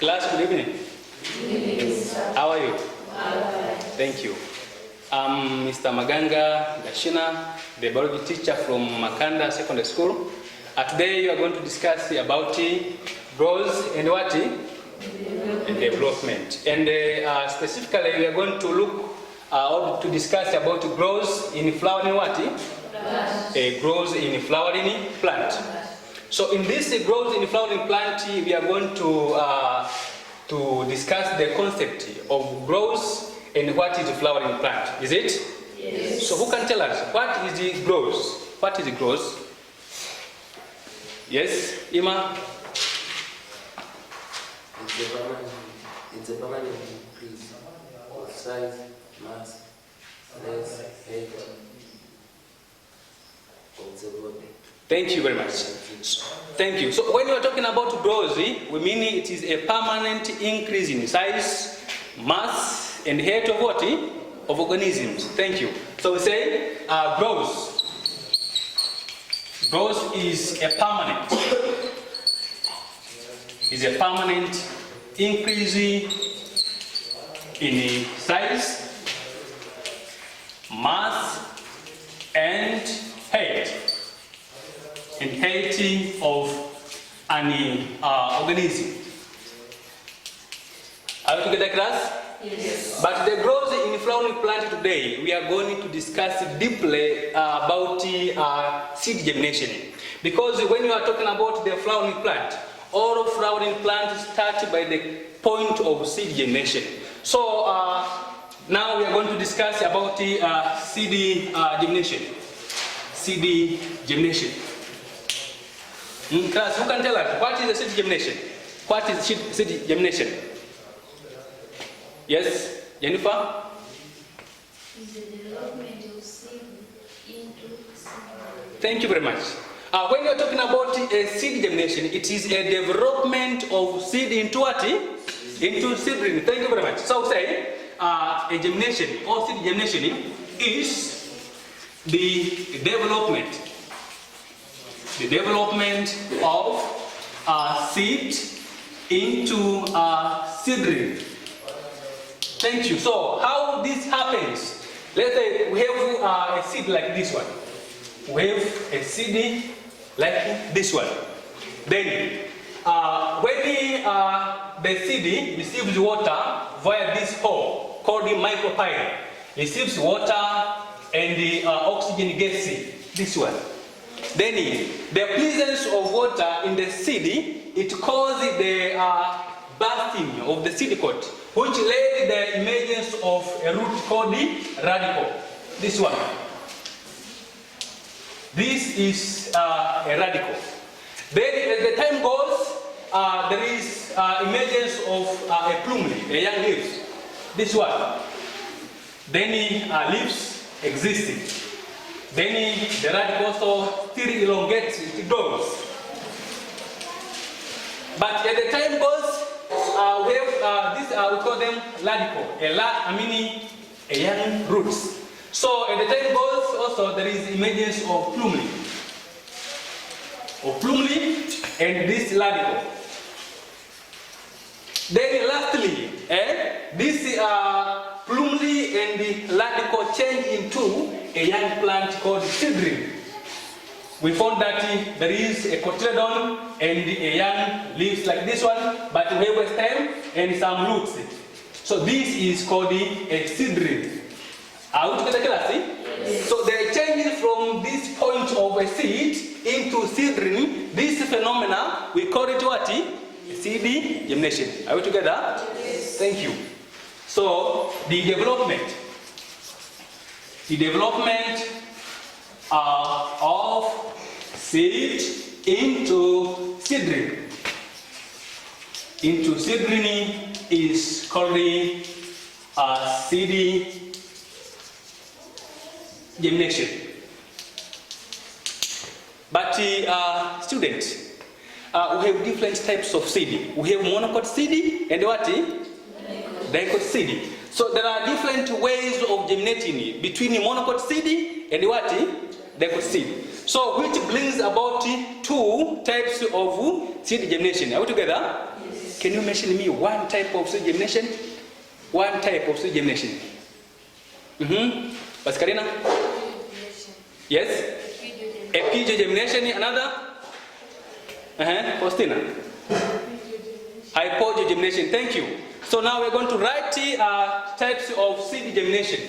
Class, good evening. How are you? Thank you. I'm Mr. Maganga Gashina, the biology teacher from Makanda Secondary School. Today you are going to discuss about growth and what? Development. And specifically we are going to look or to discuss about growth in flowering what? Growth in flowering plant. So in this growth in flowering plant, we are going to discuss the concept of growth and what is the flowering plant. Is it? Yes. So who can tell us what is the growth? What is the growth? Yes, Ima? It's a permanent increase of size, mass, length, height of the body. Thank you very much. Thank you. So when we are talking about growth, we mean it is a permanent increase in size, mass, and height of what? Of organisms. Thank you. So we say growth. Growth is a permanent increase in size, mass, and height. And height of an organism. Are you together, class? Yes. But the growth in flowering plant today, we are going to discuss deeply about seed germination. Because when you are talking about the flowering plant, all flowering plants start by the point of seed germination. So now we are going to discuss about seed germination. Seed germination. Class, who can tell us what is the seed germination? What is seed germination? Yes, Jennifer? Is the development of seed into seed. Thank you very much. When you are talking about a seed germination, it is a development of seed into what? Into seedling. Thank you very much. So say a germination or seed germination is the development of seed into seedling. Thank you. So how this happens? Let's say we have a seed like this one. We have a seed like this one. Then when the seed receives water via this hole called the micropyle, receives water and the oxygen gas, this one. Then the presence of water in the seed, it causes the bursting of the seed coat, which led the emergence of a root called the radicle. This one. This is a radicle. Then as the time goes, there is emergence of a plumule, a young leaves. This one. Then leaves existing. Then the radicle also still elongates, it grows. But as the time goes, we have this, we call them radicle, a young roots. So as the time goes, also there is emergence of plumule and this radicle. Then lastly, this plumule and the radicle change into a young plant called seedling. We found that there is a cotyledon and a young leaves like this one, but we have a stem and some roots. So this is called a seedling. Are we together, class? Yes. So the change from this point of a seed into seedling, this phenomena, we call it what? Seed germination. Are we together? Yes. Thank you. So the development of seed into seedling. Into seedling is called seed germination. But students, we have different types of seed. We have monocot seed and what? Dicot seed. So there are different ways of germinating between monocot seed and what? Dicot seed. So which brings about two types of seed germination. Are we together? Yes. Can you mention me one type of seed germination? One type of seed germination. Pascalina? Yes? Epigeo germination. Another? Faustina? Hypogeo germination. Thank you. So now we're going to write types of seed germination.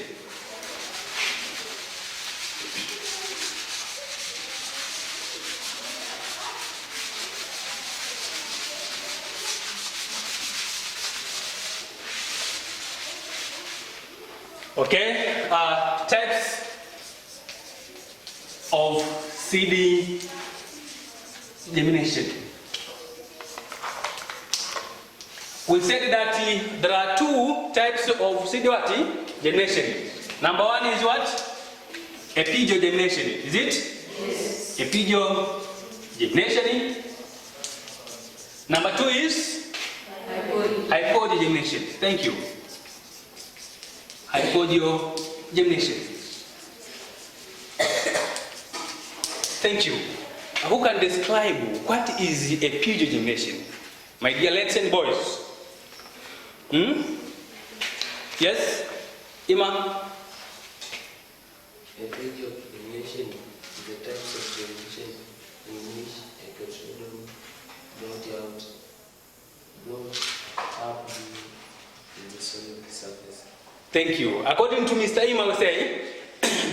Okay, types of seed germination. We said that there are two types of seed germination. Number one is what? Epigeo germination. Is it? Yes. Epigeo germination. Number two is hypogeo germination. Thank you. Hypogeo germination. Thank you. Who can describe what is epigeo germination? My dear lads and boys. Yes? Ima? Epigeo germination is the types of germination in which a cotyledon brought up in the soil surface. Thank you. According to Mr. Ima, we say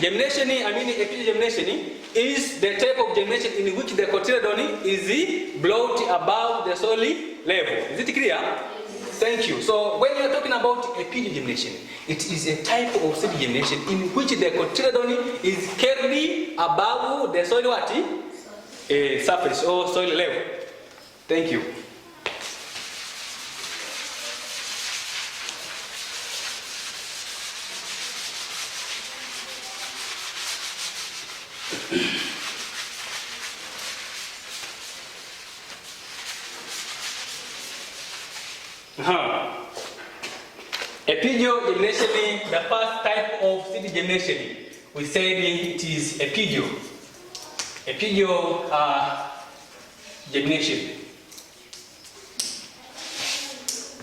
germination, epigeo germination is the type of germination in which the cotyledon is brought above the soil level. Is it clear? Yes. Thank you. So when you are talking about epigeo germination, it is a type of seed germination in which the cotyledon is carried above the soil surface or soil level. Thank you. Epigeo germination, the first type of seed germination, we said it is epigeo. Epigeo germination.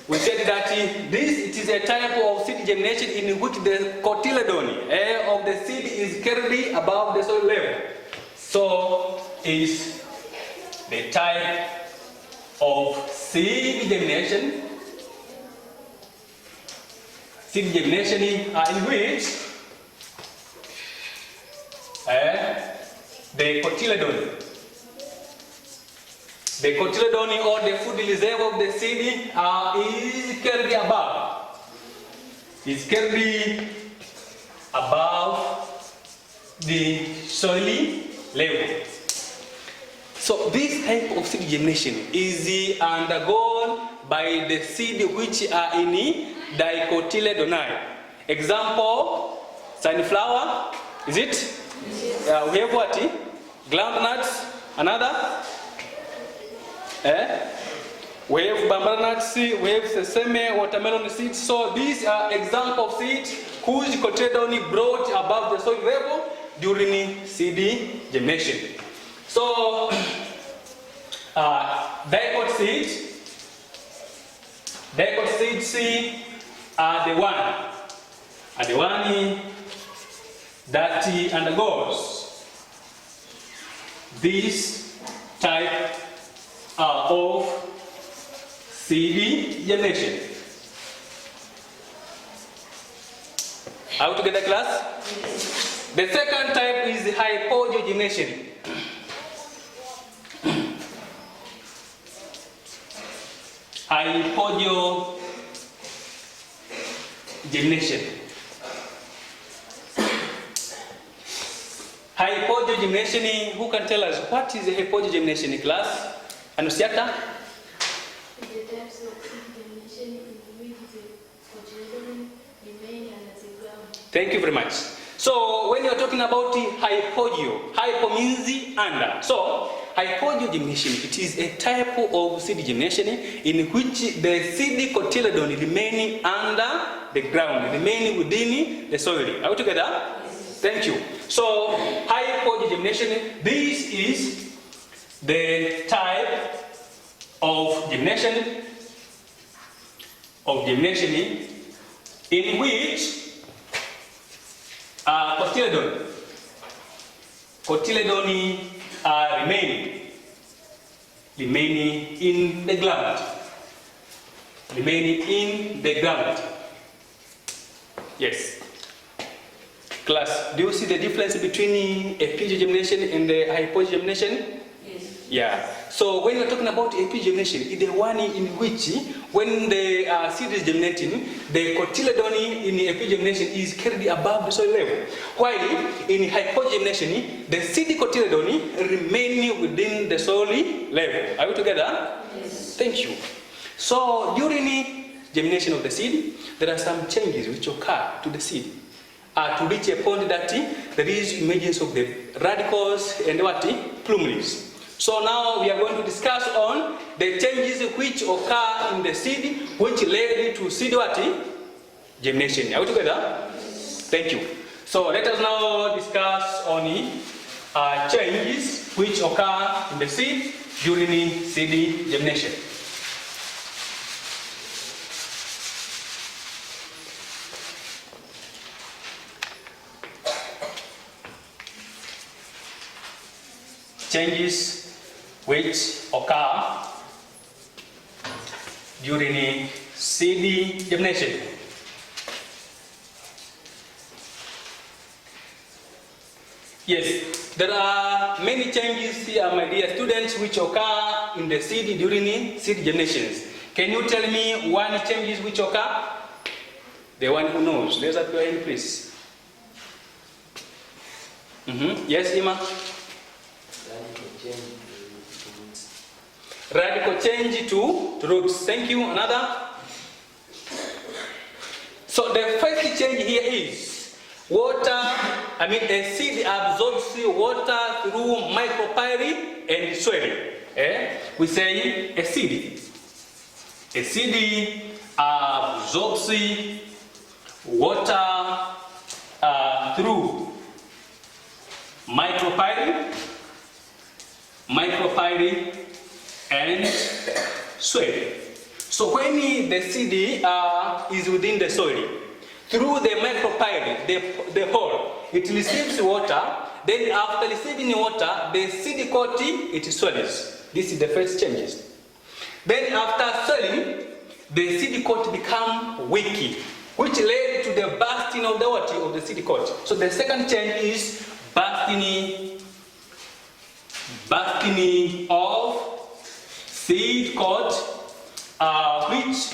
We said that it is a type of seed germination in which the cotyledon of the seed is carried above the soil level. So is the type of seed germination. Seed germination in which the cotyledon or the food reserve of the seed is carried above. Is carried above the soil level. So this type of seed germination is undergone by the seed which are in dicotyledonai. Example, sunflower. Is it? Yes. We have what? Groundnuts. Another? We have bambara nuts. We have sesame, watermelon seeds. So these are example of seeds whose cotyledon brought above the soil level during seed germination. So dicot seeds are the one that undergoes this type of seed germination. Are we together, class? Yes. The second type is hypogeo germination. Hypogeo germination. Hypogeo germination, who can tell us what is the hypogeo germination, class? Anusiata? The types of seed germination in which the cotyledon remain under the ground. Thank you very much. So when you are talking about hypogeo, hypo means under. So hypogeo germination, it is a type of seed germination in which the seed cotyledon remain under the ground, remain within the soil. Are we together? Yes. Thank you. So hypogeo germination, this is the type of germination of germination in which cotyledon remaining in the gland. Remaining in the gland. Yes. Class, do you see the difference between epigemination and the hypogemination? Yes. Yeah. So when we're talking about epigemination, it's the one in which when the seed is germinating, the cotyledon in epigemination is carried above the soil level. While in hypogemination, the seed cotyledon remain within the soil level. Are we together? Yes. Thank you. So during germination of the seed, there are some changes which occur to the seed to reach a point that there is emergence of the radicals and plumeles. So now we are going to discuss on the changes which occur in the seed which led to seed germination. Are we together? Thank you. So let us now discuss on changes which occur in the seed during seed germination. Changes which occur during seed germination. Yes, there are many changes here, my dear students, which occur in the seed during seed germinations. Can you tell me one changes which occur? The one who knows. Let's up your hand, please. Yes, Ima? Radical change to roots. Thank you. Another? So the first change here is a seed absorbs water through micropyre and soil. We say a seed absorbs water through micropyre and soil. So when the seed is within the soil, through the micropyre, the hole, it receives water. Then after receiving water, the seed coat it swells. This is the first changes. Then after swelling, the seed coat become weak, which led to the bursting of the water of the seed coat. So the second change is bursting of seed coat, which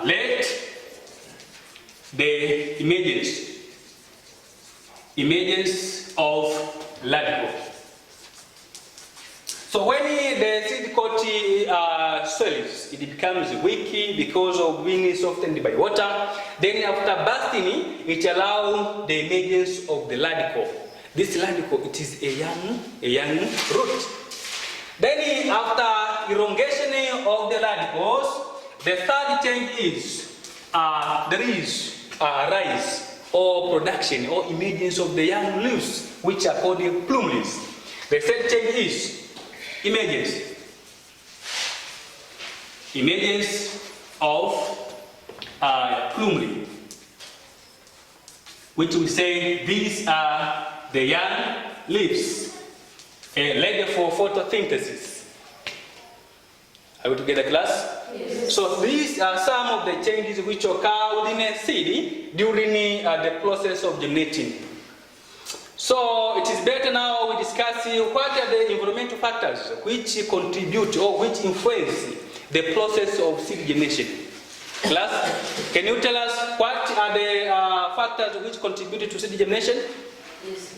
led the emergence of radicle. So when the seed coat swells, it becomes weak because of being softened by water. Then after bursting, it allows the emergence of the radicle. This radicle, it is a young root. Then after elongation of the radicles, the third change is there is rise or production or emergence of the young leaves, which are called plumeles. The third change is emergence of plumule, which we say these are the young leaves ready for photosynthesis. Are we together, class? Yes. So these are some of the changes which occur within a seed during the process of germinating. So it is better now we discuss what are the environmental factors which contribute or which influence the process of seed germination. Class, can you tell us what are the factors which contribute to seed germination? Yes.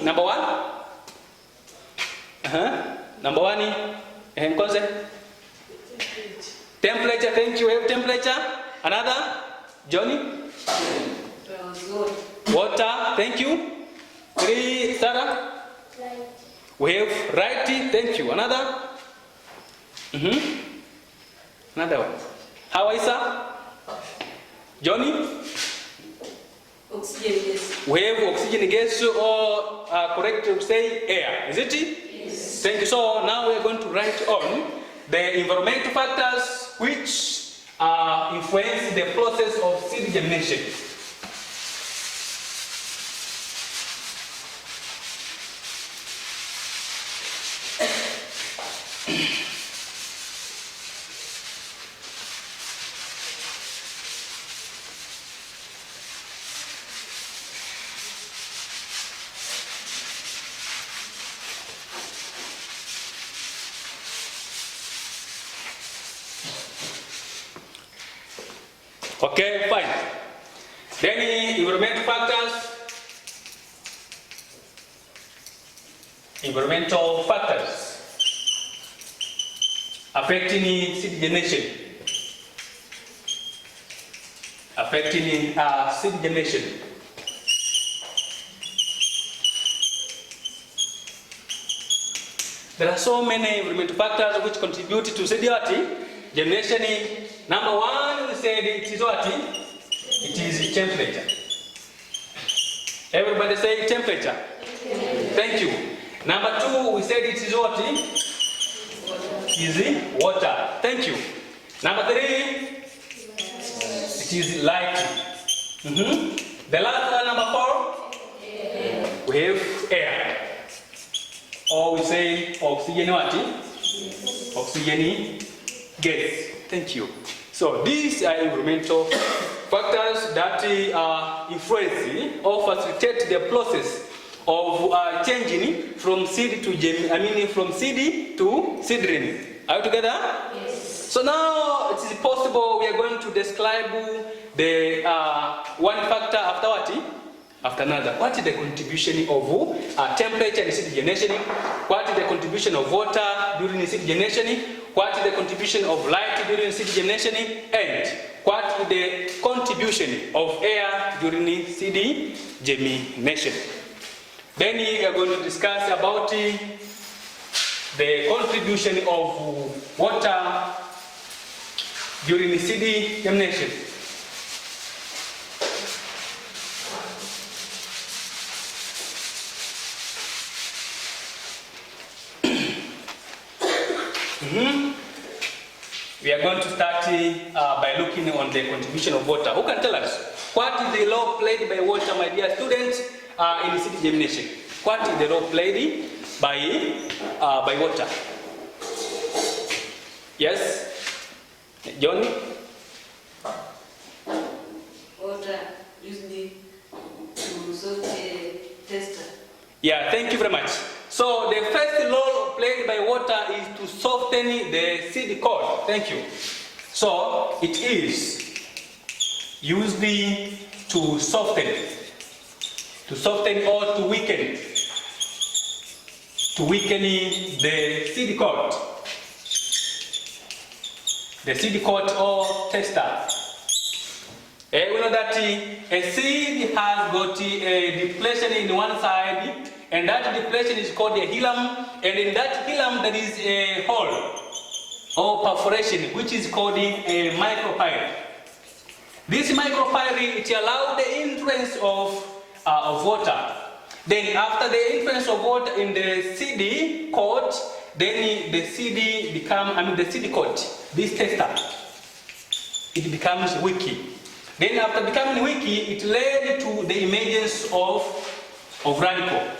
Number one? Number one, concept? Temperature, thank you. We have temperature. Another? Johnny? Water, thank you. 3, Sarah? Light. We have right, thank you. Another? Another one. How is that? Johnny? Oxygen gas. We have oxygen gas or correct to say air. Is it? Yes. Thank you. So now we are going to write on the environmental factors which influence the process of seed germination. Okay, fine. Then environmental factors. Environmental factors affecting seed germination. Affecting seed germination. There are so many environmental factors which contribute to seed germination. Number one, we said it is what? It is temperature. Everybody say temperature. Thank you. Number two, we said it is what? Is water. Thank you. Number three, it is light. The last one, number four, we have air. Or we say oxygen what? Oxygen gas. Thank you. So these are environmental factors that influence or facilitate the process of changing from seed to from seed to seedling. Are you together? Yes. So now it is possible we are going to describe the one factor after what? After another. What is the contribution of temperature in seed germination? What is the contribution of water during seed germination? What is the contribution of light during seed germination? And what is the contribution of air during seed germination? Then we are going to discuss about the contribution of water during seed germination. We are going to start by looking on the contribution of water. Who can tell us what is the role played by water, my dear students, in seed germination? What is the role played by water? Yes, John. Water usually to sort a tester. Yeah, thank you very much. So the first role played by water is to soften the seed coat. Thank you. So it is used to soften or to weaken the seed coat. The seed coat or tester. We know that a seed has got a depression in one side, and that depression is called a hilum, and in that hilum there is a hole or perforation which is called a micropyle. This micropyle, it allows the entrance of water. Then after the entrance of water in the seed coat, then the seed coat, this tester, it becomes wicky. Then after becoming wicky, it led to the emergence of radicle.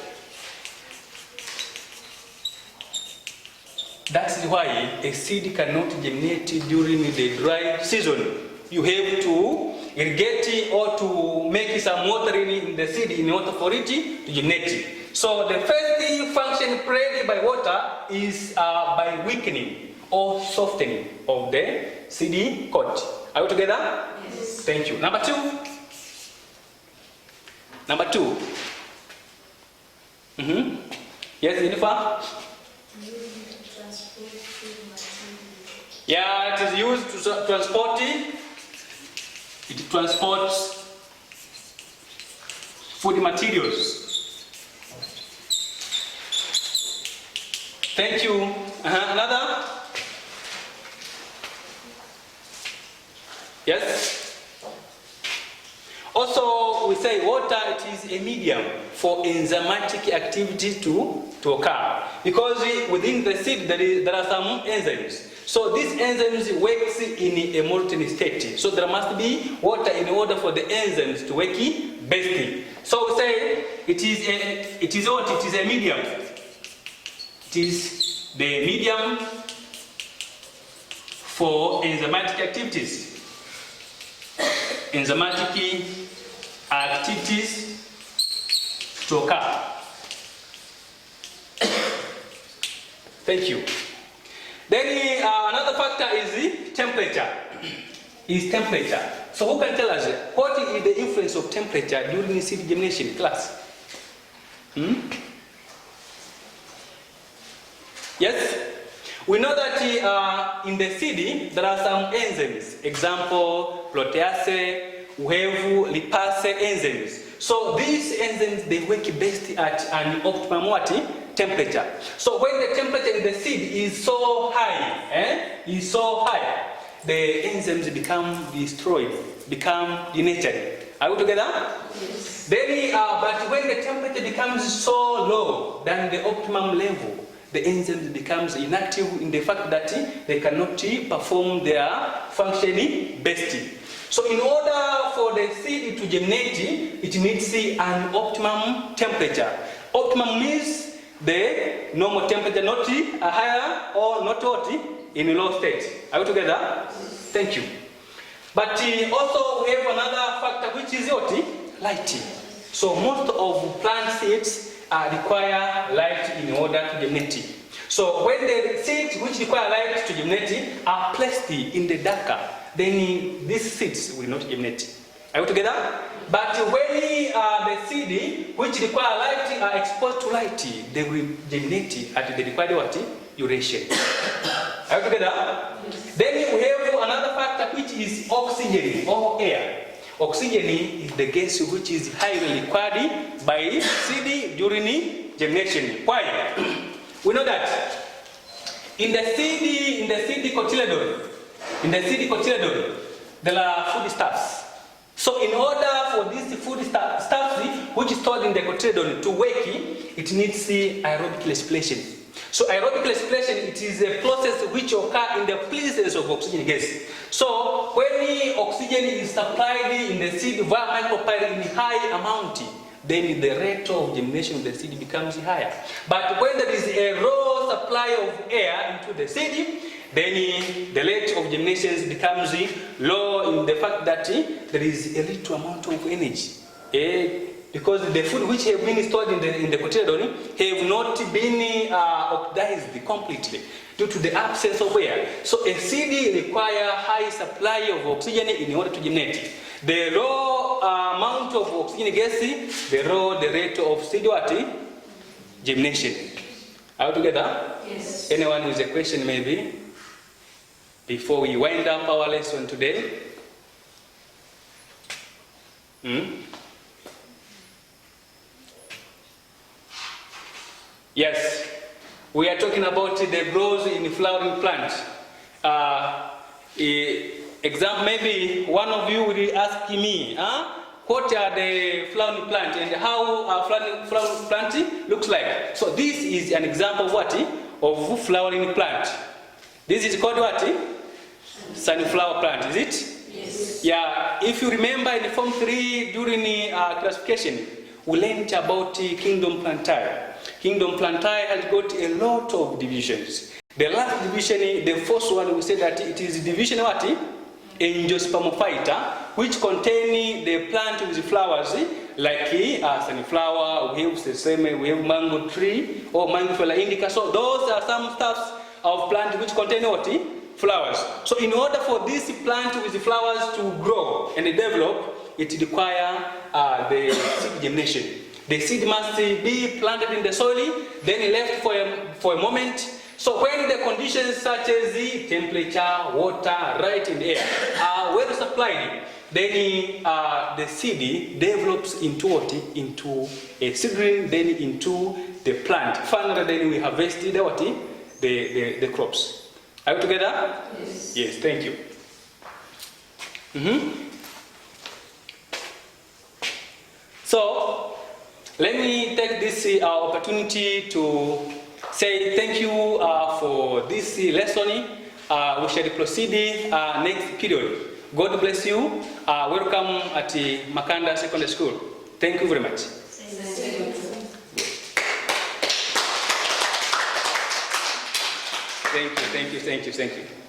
That's why a seed cannot germinate during the dry season. You have to irrigate or to make some watering in the seed in order for it to germinate. So the first function played by water is by weakening or softening of the seed coat. Are we together? Yes. Thank you. Number two. Yes, Jennifer? Yeah, it is used to transport it. It transports food materials. Thank you. Another? Yes? Also, we say water, it is a medium for enzymatic activity to occur. Because within the seed, there are some enzymes. So these enzymes works in a molten state. So there must be water in order for the enzymes to work best. So we say it is what? It is a medium. It is the medium for enzymatic activities. Enzymatic activities to occur. Thank you. Then another factor is the temperature. Is temperature. So who can tell us what is the influence of temperature during seed germination class? Yes? We know that in the seed there are some enzymes. Example, protease, uhevu, lipase enzymes. So these enzymes, they work best at an optimum what? Temperature. So when the temperature in the seed is so high, the enzymes become destroyed, become denatured. Are we together? Yes. Then, but when the temperature becomes so low than the optimum level, the enzymes becomes inactive in the fact that they cannot perform their functioning best. So in order for the seed to germinate, it needs an optimum temperature. Optimum means the normal temperature, not higher or not what in a low state. Are we together? Thank you. But also we have another factor which is what? Light. So most of plant seeds require light in order to germinate. So when the seeds which require light to germinate are placed in the darker, then these seeds will not germinate. Are we together? But when the seed which require light are exposed to light, they will germinate at the required what? Duration. Are we together? Yes. Then we have another factor which is oxygen or air. Oxygen is the gas which is highly required by seed during germination. Why? We know that in the seed cotyledon, there are foodstuffs. So in order for these foodstuffs which is stored in the cotyledon to work, it needs aerobic respiration. So aerobic respiration, it is a process which occurs in the presence of oxygen gas. So when oxygen is supplied in the seed via micropyle in high amount, then the rate of germination of the seed becomes higher. But when there is a low supply of air into the seed, then the rate of germination becomes low in the fact that there is a little amount of energy. Because the food which have been stored in the cotyledon have not been oxidized completely due to the absence of air. So a seed requires high supply of oxygen in order to germinate. The low amount of oxygen gas, the low the rate of seed what? Germination. Are we together? Yes. Anyone with a question maybe? Before we wind up our lesson today? Yes, we are talking about the growth in flowering plant. Example, maybe one of you will ask me, what are the flowering plant and how a flowering plant looks like? So this is an example of what? Of flowering plant. This is called what? Sunflower plant, is it? Yes. Yeah, if you remember in Form 3 during classification, we learned about Kingdom Plantae. Kingdom Plantae has got a lot of divisions. The last division, the first one, we said that it is division what? Angiospermophyta, which contain the plant with flowers like sunflower, we have sesame, we have mango tree or Mangifera indica. So those are some stuffs of plant which contain what? Flowers. So in order for this plant with flowers to grow and develop, it requires the seed germination. The seed must be planted in the soil, then left for a moment. So when the conditions such as the temperature, water, light and air are well supplied, then the seed develops into what? Into a seedling, then into the plant. Finally, then we harvest the crops. Are we together? Yes. Yes, thank you. So, let me take this opportunity to say thank you for this lesson. we shall proceed next period. God bless you. Welcome at Makanda Secondary School. Thank you very much. Thank you.